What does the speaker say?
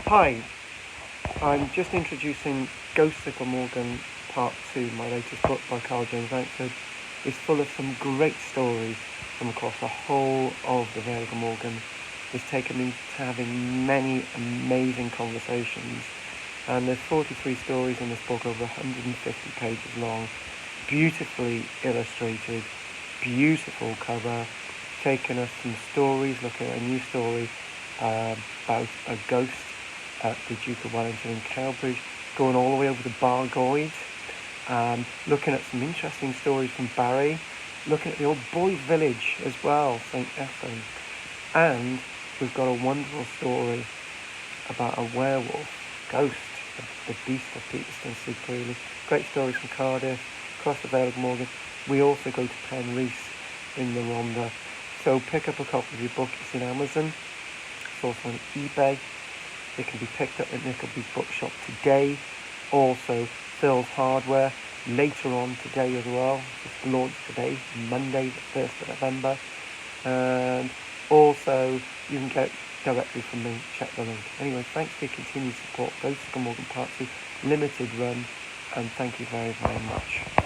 Hi, I'm just introducing Ghosts of Glamorgan Part 2, my latest book by Karl-James Langford. It's full of some great stories from across the whole of the Vale of Glamorgan. It's taken me to having many amazing conversations, and there's 43 stories in this book, over 150 pages long, beautifully illustrated, beautiful cover, taking us some stories, looking at a new story about a ghost at the Duke of Wellington in Cowbridge, going all the way over to Bargoed, looking at some interesting stories from Barry, looking at the old boys' village as well, St. Ethan, and we've got a wonderful story about a werewolf, ghost, the beast of Peterston Super. Great stories from Cardiff, across the Vale of Glamorgan. We also go to Penrhys in the Rhondda. So pick up a copy of your book. It's in Amazon. It's also on eBay. It can be picked up at Nicklebys Bookshop today. Also, Phil's Hardware later on today as well. It's launched today, Monday the 1st of November. And also, you can get it directly from me. Check the link. Anyway, thanks for your continued support. Ghosts of Glamorgan Part 2, limited run. And thank you very, very much.